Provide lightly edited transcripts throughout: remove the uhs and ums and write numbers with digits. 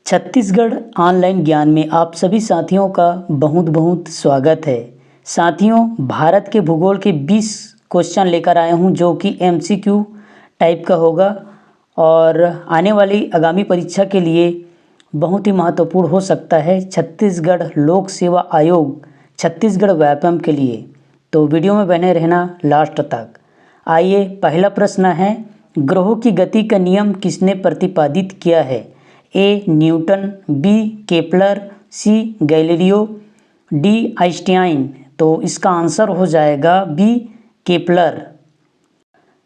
Chhattisgarh online ज्ञान में आप सभी साथियों का बहुत बहुत स्वागत है। साथियों, भारत के भूगोल के 20 क्वेश्चन लेकर आया हूं जो कि एमसीक्यू टाइप का होगा और आने वाली आगामी परीक्षा के लिए बहुत ही महत्वपूर्ण हो सकता है छत्तीसगढ़ लोक सेवा आयोग छत्तीसगढ़ व्यापम के लिए। तो वीडियो में बने रहना लास्ट तक। आइए, पहला प्रश्न है, ग्रहों की गति का नियम किसने प्रतिपादित किया है? A Newton, b Kepler, c Galileo, d Einstein. तो इसका आंसर हो जाएगा b Kepler.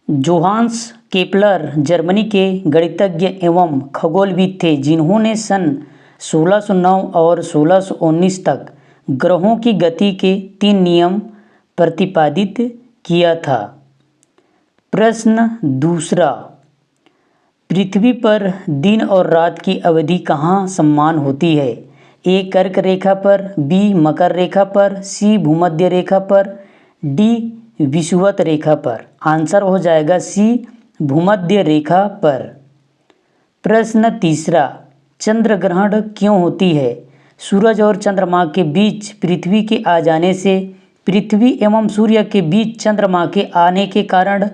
Johannes Kepler Germany के गणितज्ञ एवं खगोलविद थे जिन्होंने सन 1609 और 1619 तक ग्रहों की गति के 3 नियम प्रतिपादित किया था। प्रश्न दूसरा, पृथ्वी पर दिन और रात की अवधि कहाँ समान होती है? ए कर्क रेखा पर, बी मकर रेखा पर, सी भूमध्य रेखा पर, डी विषुवत रेखा पर। आंसर हो जाएगा सी भूमध्य रेखा पर। प्रश्न तीसरा, चंद्र ग्रहण क्यों होती है? सूरज और चंद्रमा के बीच पृथ्वी के आ जाने से, पृथ्वी एवं सूर्य के बीच चंद्रमा के आने के कारण,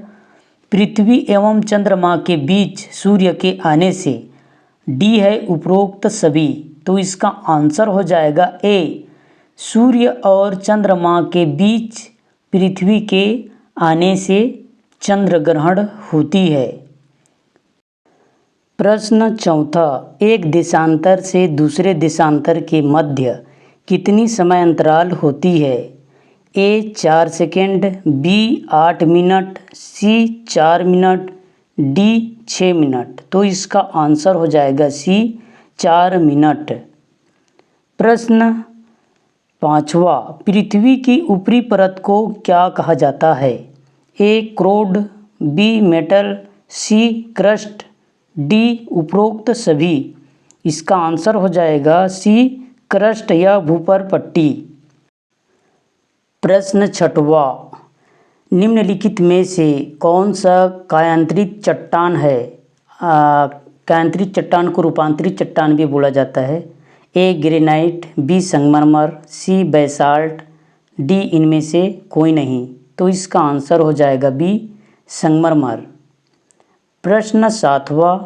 पृथ्वी एवं चंद्रमा के बीच सूर्य के आने से। डी है उपरोक्त सभी। तो इसका आंसर हो जाएगा ए, सूर्य और चंद्रमा के बीच पृथ्वी के आने से चंद्र ग्रहण होती है। प्रश्न चौथा, एक देशांतर से दूसरे देशांतर के मध्य कितनी समय अंतराल होती है? ए 4 सेकेंड, बी 8 मिनट, सी 4 मिनट, डी 6 मिनट। तो इसका आंसर हो जाएगा सी 4 मिनट। प्रश्न पांचवा, पृथ्वी की ऊपरी परत को क्या कहा जाता है? ए क्रोड, बी मेटल, सी क्रस्ट, डी उपरोक्त सभी। इसका आंसर हो जाएगा सी क्रस्ट या भूपर पट्टी। प्रश्न छठवा, निम्नलिखित में से कौन सा कायांतरित चट्टान है? कायांतरित चट्टान को रूपांतरित चट्टान भी बोला जाता है। ए ग्रेनाइट, बी संगमरमर, सी बेसाल्ट, डी इनमें से कोई नहीं। तो इसका आंसर हो जाएगा बी संगमरमर। प्रश्न सातवां,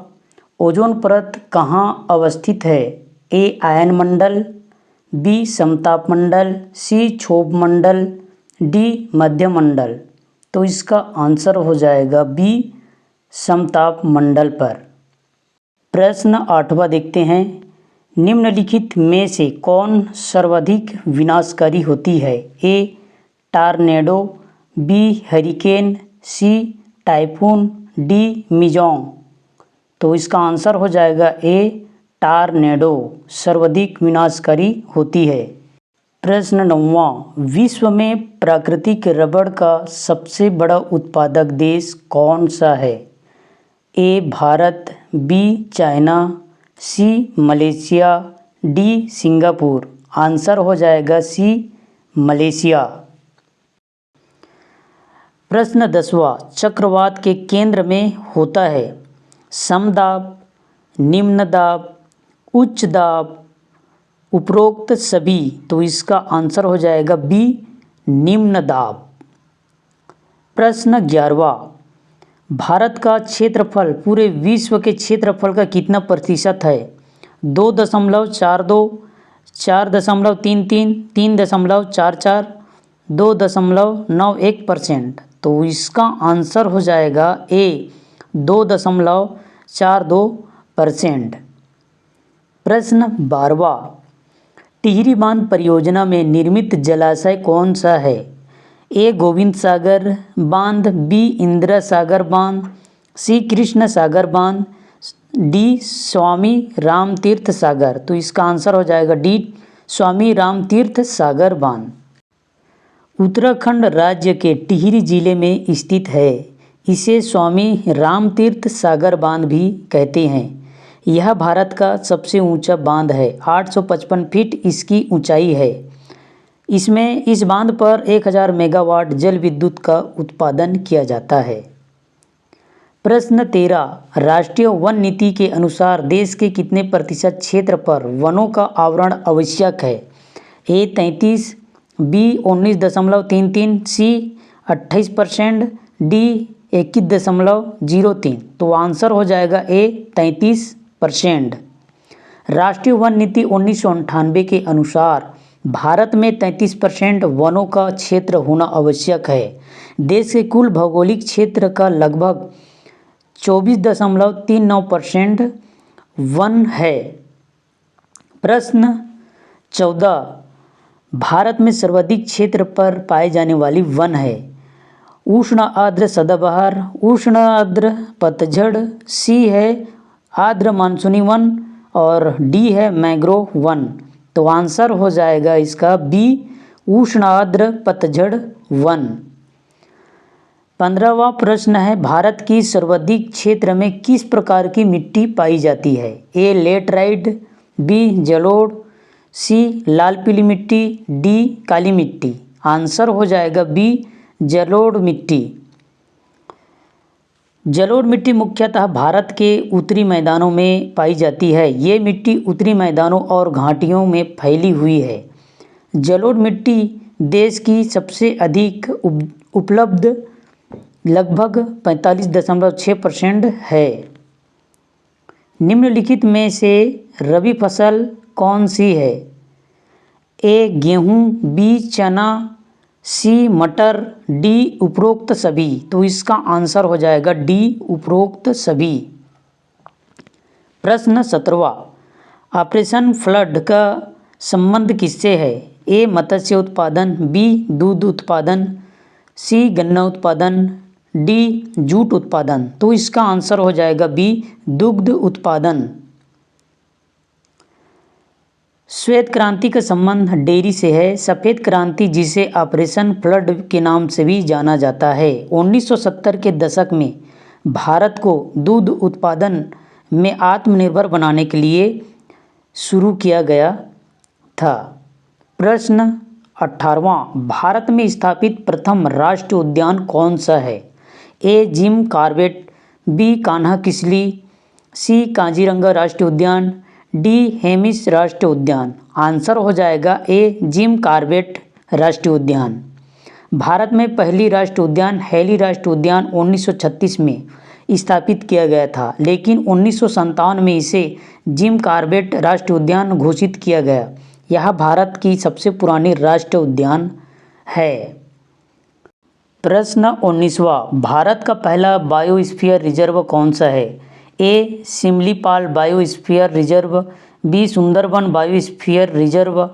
ओजोन परत कहाँ अवस्थित है? ए आयनमंडल, बी समताप मंडल, सी क्षोभ मंडल, डी मध्य मंडल। तो इसका आंसर हो जाएगा बी समताप मंडल पर। प्रश्न आठवां देखते हैं, निम्नलिखित में से कौन सर्वाधिक विनाशकारी होती है? ए टार्नेडो, बी हरिकेन, सी टाइफून, डी मिजोंग। तो इसका आंसर हो जाएगा ए टार्नेडो सर्वाधिक विनाशकारी होती है। प्रश्न नौवां, विश्व में प्राकृतिक रबड़ का सबसे बड़ा उत्पादक देश कौन सा है? ए भारत, बी चाइना, सी मलेशिया, डी सिंगापुर। आंसर हो जाएगा सी मलेशिया। प्रश्न 10वां, चक्रवात के केंद्र में होता है समदाब, निम्न दाब, उच्च दाब, उपरोक्त सभी। तो इसका आंसर हो जाएगा बी निम्न दाब। प्रश्न 11वां, भारत का क्षेत्रफल पूरे विश्व के क्षेत्रफल का कितना प्रतिशत है? 2.42, 4.33, 3.44, 2.91%। तो इसका आंसर हो जाएगा ए 2.42%। प्रश्न 12वां, टिहरी बांध परियोजना में निर्मित जलाशय कौन सा है? ए गोविंद सागर बांध, बी इंदिरा सागर बांध, सी कृष्ण सागर बांध, डी स्वामी राम तीर्थ सागर। तो इसका आंसर हो जाएगा डी स्वामी राम तीर्थ सागर बांध। उत्तराखंड राज्य के टिहरी जिले में स्थित है। इसे स्वामी राम तीर्थ सागर बांध भी कहते हैं। यह भारत का सबसे ऊंचा बांध है। 855 फीट इसकी ऊंचाई है। इसमें इस बांध पर 1000 मेगावाट जल विद्युत का उत्पादन किया जाता है। प्रश्न 13, राष्ट्रीय वन नीति के अनुसार देश के कितने प्रतिशत क्षेत्र पर वनों का आवरण आवश्यक है? ए 33, बी 19.33, सी 28%, डी 21.03। तो आंसर हो जाएगा ए 33%। राष्ट्रीय वन नीति 1998 के अनुसार भारत में 33% वनों का क्षेत्र होना आवश्यक है। देश के कुल भौगोलिक क्षेत्र का लगभग 24.39% वन है। प्रश्न 14, भारत में सर्वाधिक क्षेत्र पर पाए जाने वाली वन है? उष्ण आर्द्र सदाबहार, उष्ण आर्द्र पतझड़, सी है आर्द्र मानसूनी वन और डी है मैंग्रोव वन। तो आंसर हो जाएगा इसका बी उष्ण आर्द्र पतझड़ वन। 15वां प्रश्न है, भारत की सर्वाधिक क्षेत्र में किस प्रकार की मिट्टी पाई जाती है? ए लेटराइट, बी जलोढ़, सी लाल पीली मिट्टी, डी काली मिट्टी। आंसर हो जाएगा बी जलोढ़ मिट्टी। जलोढ़ मिट्टी मुख्यतः भारत के उत्तरी मैदानों में पाई जाती है। ये मिट्टी उत्तरी मैदानों और घाटियों में फैली हुई है। जलोढ़ मिट्टी देश की सबसे अधिक उपलब्ध लगभग 45.6% है। निम्नलिखित में से रबी फसल कौन सी है? ए गेहूँ, बी चना, सी मटर, डी उपरोक्त सभी। तो इसका आंसर हो जाएगा डी उपरोक्त सभी। प्रश्न 17, ऑपरेशन फ्लड का संबंध किससे है? ए मत्स्य उत्पादन, बी दूध उत्पादन, सी गन्ना उत्पादन, डी जूट उत्पादन। तो इसका आंसर हो जाएगा बी दुग्ध उत्पादन। श्वेत क्रांति का संबंध डेयरी से है। सफ़ेद क्रांति, जिसे ऑपरेशन फ्लड के नाम से भी जाना जाता है, 1970 के दशक में भारत को दूध उत्पादन में आत्मनिर्भर बनाने के लिए शुरू किया गया था। प्रश्न 18वां, भारत में स्थापित प्रथम राष्ट्रीय उद्यान कौन सा है? A Jim Corbett, B Kanha Kisli, C Kaziranga राष्ट्रीय उद्यान, डी हेमिस राष्ट्रीय उद्यान। आंसर हो जाएगा ए जिम कॉर्बेट राष्ट्रीय उद्यान। भारत में पहली राष्ट्रीय उद्यान हैली राष्ट्रीय उद्यान 1936 में स्थापित किया गया था, लेकिन 1957 में इसे जिम कॉर्बेट राष्ट्रीय उद्यान घोषित किया गया। यह भारत की सबसे पुरानी राष्ट्रीय उद्यान है। प्रश्न 19वां, भारत का पहला बायोस्फीयर रिजर्व कौन सा है? A Simlipal biosphere reserve, B Sundarban biosphere reserve,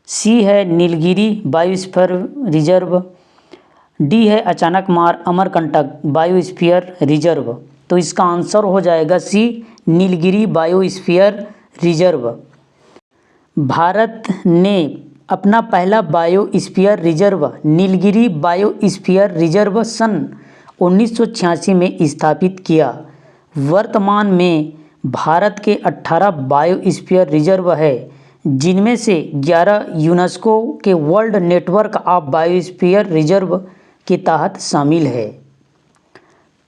C है नीलगिरी बायोस्फीयर रिजर्व, डी है अचानकमार अमरकंटक बायोस्फीयर रिजर्व। तो इसका आंसर हो जाएगा C Nilgiri biosphere reserve. Bharat ने अपना पहला biosphere reserve Nilgiri biosphere reserve सन 1986 में स्थापित किया। वर्तमान में भारत के 18 बायोस्फीयर रिजर्व है, जिनमें से 11 यूनेस्को के world network of biosphere reserve के तहत शामिल है।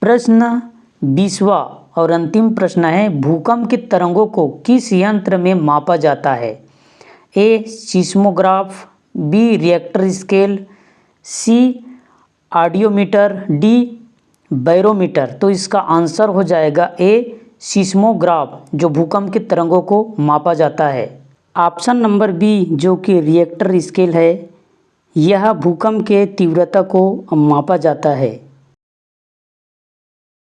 प्रश्न 20वां और अंतिम प्रश्न है, भूकंप के तरंगों को किस यंत्र में मापा जाता है? ए सीस्मोग्राफ, बी रिएक्टर स्केल, सी ऑडियोमीटर, डी बैरोमीटर। तो इसका आंसर हो जाएगा ए सीस्मोग्राफ, जो भूकंप के तरंगों को मापा जाता है। ऑप्शन नंबर बी, जो कि रिएक्टर स्केल है, यह भूकंप के तीव्रता को मापा जाता है।